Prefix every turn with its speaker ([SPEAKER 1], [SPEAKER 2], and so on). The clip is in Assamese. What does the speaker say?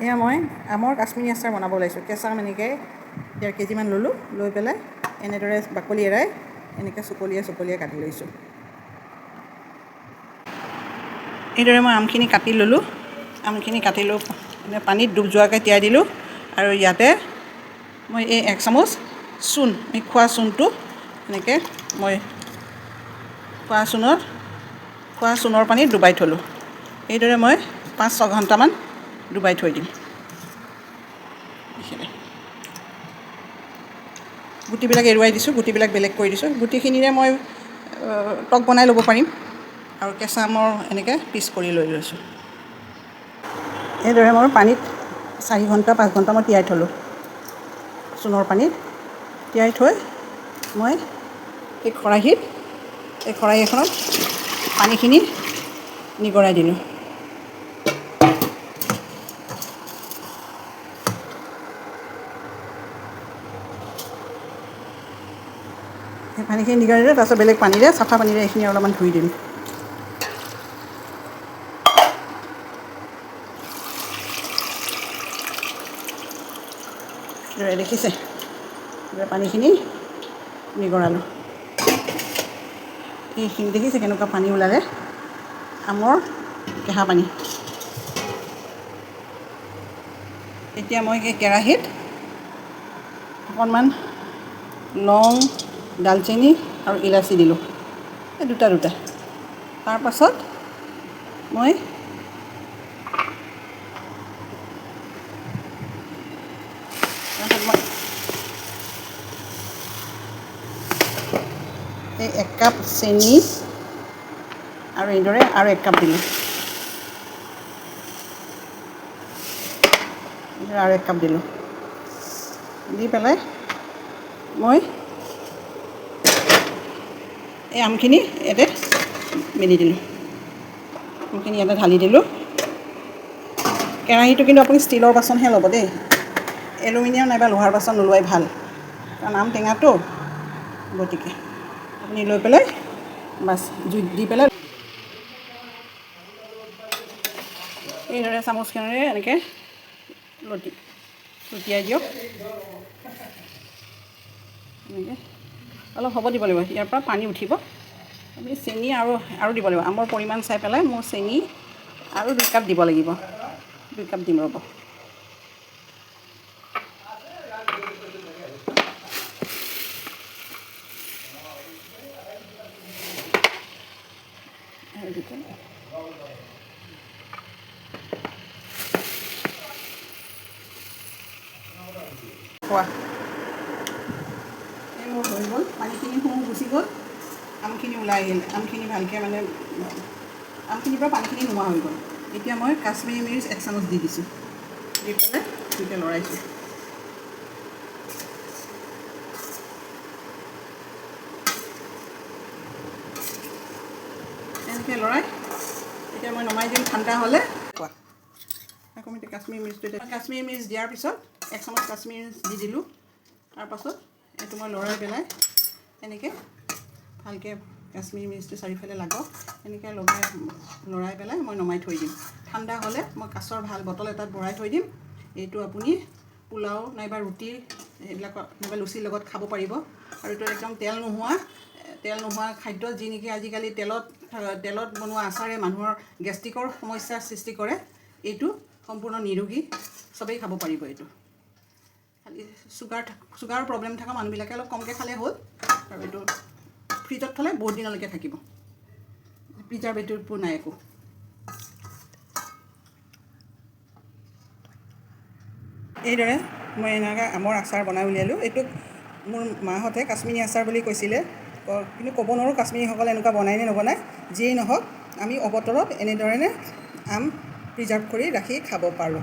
[SPEAKER 1] এয়া মই আমৰ কাশ্মীৰী আচাৰ বনাব ওলাইছোঁ। কেঁচা আম এনেকৈ 1.5 কেজিমান ল'লোঁ, লৈ পেলাই এনেদৰে বাকলি এৰাই এনেকৈ চুকলীয়াই কাটি লৈছোঁ। এইদৰে মই আমখিনি কাটি ল'লোঁ। আমখিনি কাটি লৈ পানীত ডুব যোৱাকৈ তিয়াই দিলোঁ। আৰু ইয়াতে মই এই 1 চামুচ চূণ, এই খোৱা চূণটো এনেকৈ মই খোৱা চূণৰ পানীত ডুবাই থ'লোঁ। এইদৰে মই 5-6 ঘণ্টামান ডুবাই থৈ দিম। গুটিবিলাক এৰুৱাই দিছোঁ, গুটিবিলাক বেলেগ কৰি দিছোঁ। গুটিখিনিৰে মই টক বনাই ল'ব পাৰিম। আৰু কেঁচা আমৰ এনেকৈ পিচ কৰি লৈ লৈছোঁ। এইদৰে মই পানীত 4 ঘণ্টা 5 ঘণ্টা মই তিয়াই থ'লোঁ। চূণৰ পানীত তিয়াই থৈ মই এই খৰাহি এখনত পানীখিনি নিগৰাই দিলোঁ। সেই পানীখিনি নিগৰাই দিলোঁ। তাৰপিছত বেলেগ পানীৰে, চাফা পানীৰে এইখিনি অলপমান ধুই দিম। দেখিছে, পানীখিনি নিগৰালোঁ। এইখিনি দেখিছে কেনেকুৱা পানী ওলালে, আমৰ কেঁহা পানী। এতিয়া মই এই কেৰাহীত অকণমান লং, ডালচেনি আৰু ইলাচি দিলোঁ, এই দুটা। তাৰপাছত মই এই 1 কাপ চেনি আৰু এইদৰে আৰু 1 কাপ দিলোঁ। আৰু 1 কাপ দিলোঁ। দি পেলাই মই এই আমখিনি ইয়াতে মেলি দিলোঁ। আমখিনি ইয়াতে ঢালি দিলোঁ। কেৰাহীটো কিন্তু আপুনি ষ্টীলৰ বাচনহে ল'ব দেই। এলুমিনিয়াম নাইবা লোহাৰ বাচন নোলোৱাই ভাল, কাৰণ আম টেঙাটো। গতিকে আপুনি লৈ পেলাই বাছ জুইত দি পেলাই এইদৰে চামুচখনেৰে এনেকৈ লুটিয়াই দিয়ক। এনেকৈ অলপ হ'ব দিব লাগিব, ইয়াৰ পৰা পানী উঠিব। আপুনি চেনি আৰু দিব লাগিব। আমৰ পৰিমাণ চাই পেলাই মোৰ চেনি আৰু 2 কাপ দিব লাগিব। 2 কাপ দিম ৰ'ব। খোৱা এই মোৰ হৈ গ'ল, পানীখিনি গুচি গ'ল, আমখিনি ওলাই আহিল। আমখিনি ভালকৈ মানে আমখিনিৰ পৰা পানীখিনি নোহোৱা হৈ গ'ল। এতিয়া মই কাশ্মীৰী মিৰ্চ 1 চামুচ দি দিছোঁ। দি পেলাই এনেকৈ লৰাইছোঁ। এনেকৈ লৰাই এতিয়া মই নমাই দিম ঠাণ্ডা হ'লে। আকৌ মই কাশ্মীৰী মিৰ্চ দিয়াৰ পিছত 1 চামুচ কাশ্মীৰী মিৰ্চ দি দিলোঁ। তাৰপাছত এইটো মই লৰাই পেলাই এনেকৈ ভালকৈ কাশ্মীৰী মিৰ্চটো চাৰিওফালে লাগক, এনেকৈ লৰাই পেলাই মই নমাই থৈ দিম। ঠাণ্ডা হ'লে মই কাঁচৰ ভাল বটল এটাত ভৰাই থৈ দিম। এইটো আপুনি পোলাও নাইবা ৰুটি এইবিলাকৰ নাইবা লুচিৰ লগত খাব পাৰিব। আৰু এইটো একদম তেল নোহোৱা খাদ্য, যি নেকি আজিকালি তেলত বনোৱা আচাৰে মানুহৰ গেষ্ট্ৰিকৰ সমস্যাৰ সৃষ্টি কৰে। এইটো সম্পূৰ্ণ নিৰোগী, চবেই খাব পাৰিব। এইটো খালি চুগাৰৰ প্ৰব্লেম থকা মানুহবিলাকে অলপ কমকৈ খালে হ'ল। আৰু এইটো ফ্ৰিজত থ'লে বহুত দিনলৈকে থাকিব, প্ৰিজাৰভেটিভবোৰ নাই একো। এইদৰে মই এনেকৈ আমৰ আচাৰ বনাই উলিয়ালোঁ। এইটোক মোৰ মাহঁতে কাশ্মীৰী আচাৰ বুলি কৈছিলে, কিন্তু ক'ব নোৱাৰোঁ কাশ্মীৰীসকলে এনেকুৱা বনাই নে নবনায়। যিয়েই নহওক, আমি অৱতৰত এনেধৰণে আম প্ৰিজাৰ্ভ কৰি ৰাখি খাব পাৰোঁ।